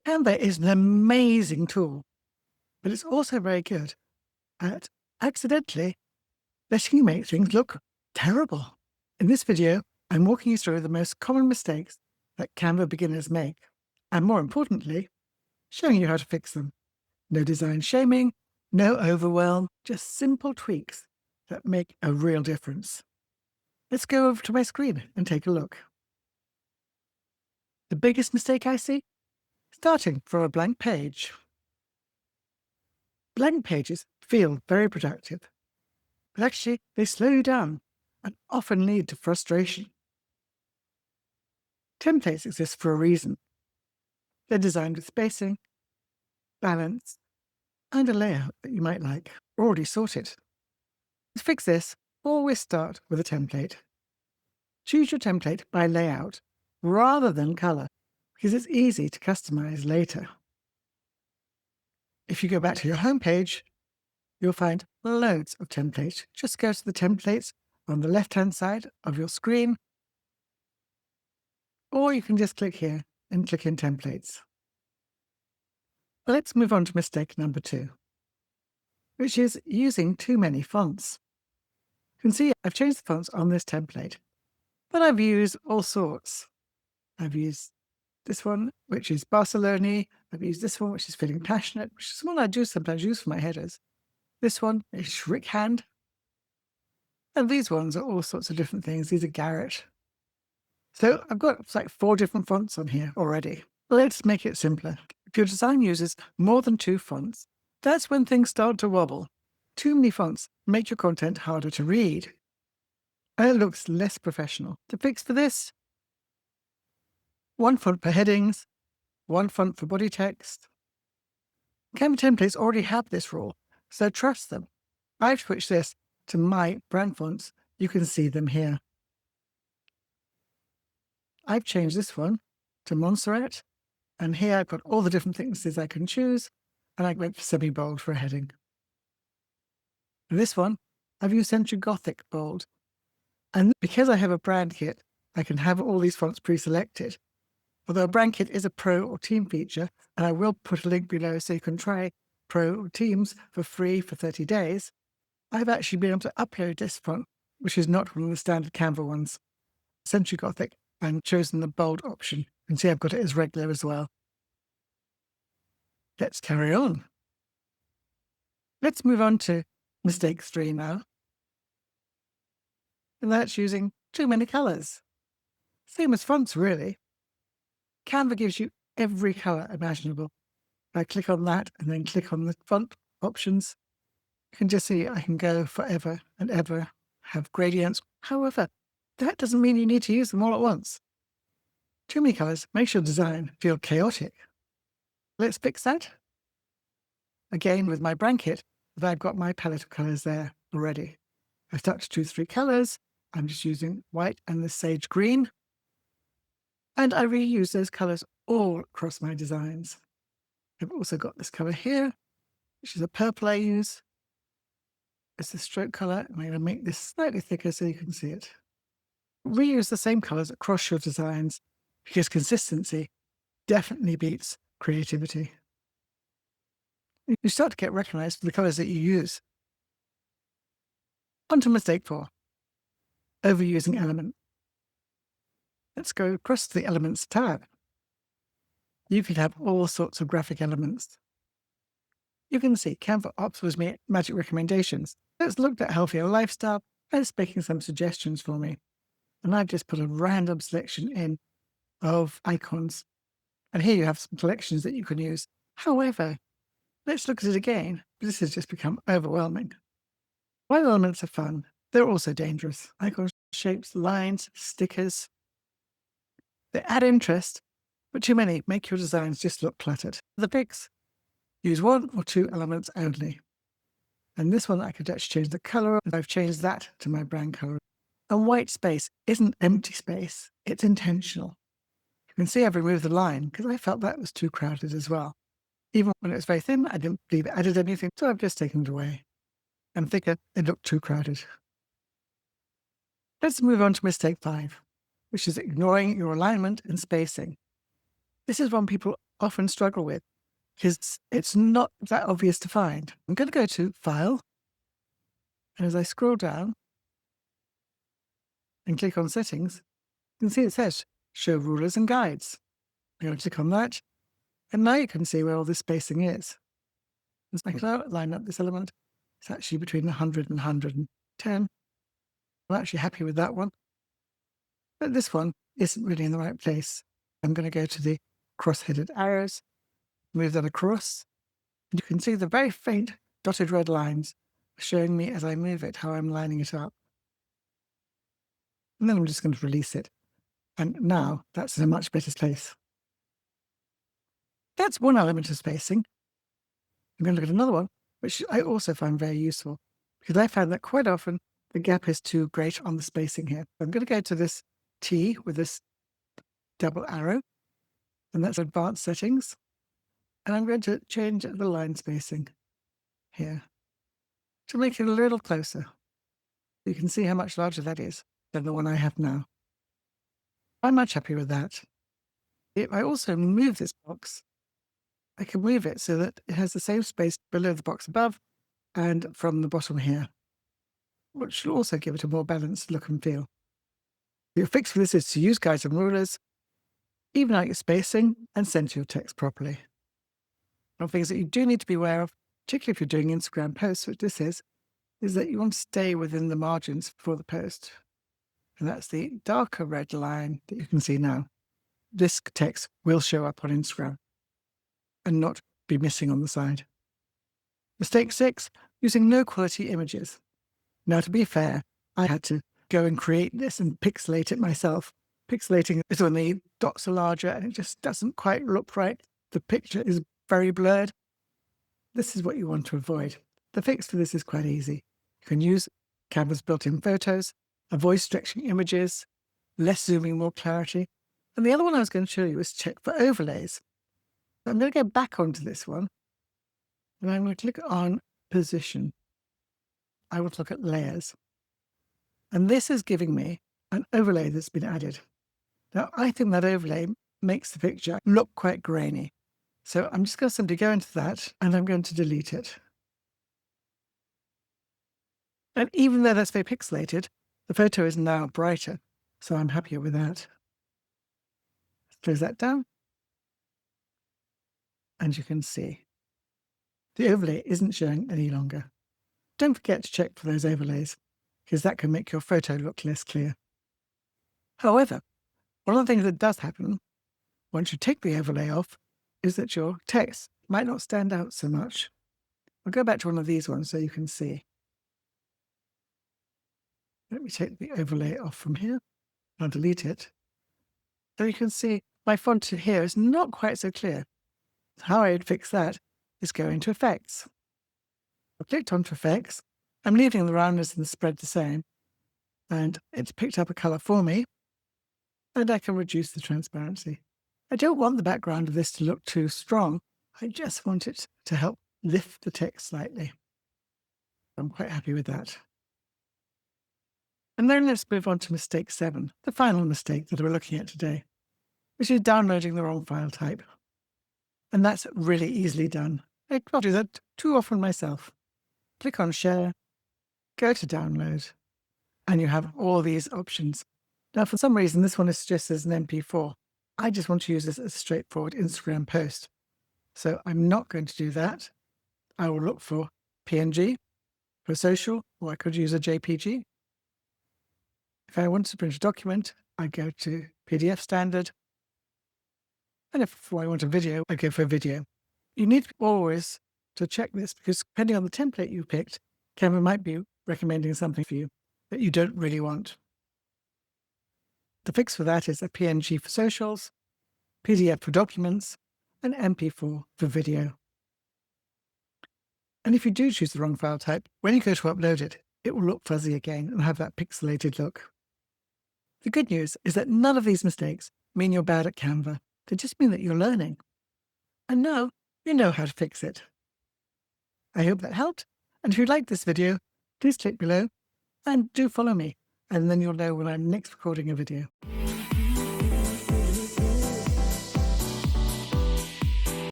Canva is an amazing tool, but it's also very good at accidentally letting you make things look terrible. In this video, I'm walking you through the most common mistakes that Canva beginners make, and more importantly, showing you how to fix them. No design shaming, no overwhelm, just simple tweaks that make a real difference. Let's go over to my screen and take a look. The biggest mistake I see? Starting from a blank page. Blank pages feel very productive, but actually they slow you down and often lead to frustration. Templates exist for a reason. They're designed with spacing, balance, and a layout that you might like already sorted. To fix this, always start with a template. Choose your template by layout rather than color, because it's easy to customize later. If you go back to your home page, you'll find loads of templates. Just go to the templates on the left-hand side of your screen, or you can just click here and click in templates. Let's move on to mistake number 2, which is using too many fonts. You can see I've changed the fonts on this template, but I've used all sorts. I've used this one, which is Barcelona. I've used this one, which is Feeling Passionate, which is one I do sometimes use for my headers. This one is Shrickhand. And these ones are all sorts of different things. These are Garrett. So I've got like 4 different fonts on here already. Let's make it simpler. If your design uses more than 2 fonts, that's when things start to wobble. Too many fonts make your content harder to read, and it looks less professional. To fix for this, 1 font for headings, 1 font for body text. Canva templates already have this rule, so trust them. I've switched this to my brand fonts. You can see them here. I've changed this one to Montserrat, and here I've got all the different thicknesses I can choose, and I went for semi-bold for a heading. And this one, I've used Century Gothic Bold. And because I have a brand kit, I can have all these fonts pre-selected. Although a brand kit is a pro or team feature, and I will put a link below so you can try pro or teams for free for 30 days, I've actually been able to upload this font, which is not one of the standard Canva ones, Century Gothic, and chosen the bold option. You can see I've got it as regular as well. Let's carry on. Let's move on to mistake 3 now. And that's using too many colors. Same as fonts, really. Canva gives you every color imaginable. If I click on that and then click on the font options, you can just see I can go forever and ever, have gradients. However, that doesn't mean you need to use them all at once. Too many colors makes your design feel chaotic. Let's fix that. Again, with my brand kit, I've got my palette of colors there already. I've stuck to 2-3 colors. I'm just using white and the sage green. And I reuse those colors all across my designs. I've also got this color here, which is a purple I use. It's the stroke color. I'm going to make this slightly thicker so you can see it. Reuse the same colors across your designs because consistency definitely beats creativity. You start to get recognized for the colors that you use. On to mistake 4, overusing element. Let's go across to the Elements tab. You can have all sorts of graphic elements. You can see Canva offers me magic recommendations. It's looked at healthier lifestyle and it's making some suggestions for me. And I've just put a random selection in of icons. And here you have some collections that you can use. However, let's look at it again. This has just become overwhelming. While elements are fun, they're also dangerous. Icons, shapes, lines, stickers. They add interest, but too many make your designs just look cluttered. The fix: use 1 or 2 elements only. And this one I could actually change the color, and I've changed that to my brand color. And white space isn't empty space, it's intentional. You can see I've removed the line because I felt that was too crowded as well. Even when it was very thin, I didn't believe it added anything, so I've just taken it away. And thicker, it looked too crowded. Let's move on to mistake 5, which is ignoring your alignment and spacing. This is one people often struggle with because it's not that obvious to find. I'm going to go to File, and as I scroll down and click on Settings, you can see it says Show Rulers and Guides. I'm going to click on that, and now you can see where all this spacing is. As I can line up this element, it's actually between 100 and 110. I'm actually happy with that one. But this one isn't really in the right place. I'm going to go to the cross-headed arrows, move that across, and you can see the very faint dotted red lines showing me as I move it how I'm lining it up. And then I'm just going to release it. And now that's in a much better place. That's one element of spacing. I'm going to look at another one, which I also find very useful, because I found that quite often the gap is too great on the spacing here. I'm going to go to this T with this double arrow, and that's Advanced Settings. And I'm going to change the line spacing here to make it a little closer. You can see how much larger that is than the one I have now. I'm much happier with that. If I also move this box, I can move it so that it has the same space below the box above and from the bottom here, which will also give it a more balanced look and feel. Your fix for this is to use guides and rulers, even out your spacing, and center your text properly. One of the things that you do need to be aware of, particularly if you're doing Instagram posts, which this is that you want to stay within the margins for the post. And that's the darker red line that you can see now. This text will show up on Instagram and not be missing on the side. Mistake 6, using low quality images. Now, to be fair, I had to go and create this and pixelate it myself. Pixelating is when the dots are larger and it just doesn't quite look right. The picture is very blurred. This is what you want to avoid. The fix for this is quite easy. You can use Canva's built-in photos, avoid stretching images, less zooming, more clarity. And the other one I was going to show you is check for overlays. So I'm going to go back onto this one, and I'm going to click on Position. I will look at Layers. And this is giving me an overlay that's been added. Now, I think that overlay makes the picture look quite grainy. So I'm just going to simply go into that, and I'm going to delete it. And even though that's very pixelated, the photo is now brighter, so I'm happier with that. Close that down. And you can see the overlay isn't showing any longer. Don't forget to check for those overlays, because that can make your photo look less clear. However, one of the things that does happen once you take the overlay off is that your text might not stand out so much. I'll go back to one of these ones so you can see. Let me take the overlay off from here. I'll delete it. So you can see my font here is not quite so clear. How I'd fix that is go into Effects. I've clicked onto Effects. I'm leaving the roundness and the spread the same. And it's picked up a color for me. And I can reduce the transparency. I don't want the background of this to look too strong. I just want it to help lift the text slightly. I'm quite happy with that. And then let's move on to mistake 7, the final mistake that we're looking at today, which is downloading the wrong file type. And that's really easily done. I do that too often myself. Click on Share, go to Download, and you have all these options. Now, for some reason, this one is suggested as an MP4. I just want to use this as a straightforward Instagram post. So I'm not going to do that. I will look for PNG for social, or I could use a JPG. If I want to print a document, I go to PDF standard. And if I want a video, I go for a video. You need always to check this, because depending on the template you picked, Canva might be recommending something for you that you don't really want. The fix for that is a PNG for socials, PDF for documents, and MP4 for video. And if you do choose the wrong file type, when you go to upload it, it will look fuzzy again and have that pixelated look. The good news is that none of these mistakes mean you're bad at Canva. They just mean that you're learning. And now you know how to fix it. I hope that helped. And if you liked this video, please click below and do follow me. And then you'll know when I'm next recording a video.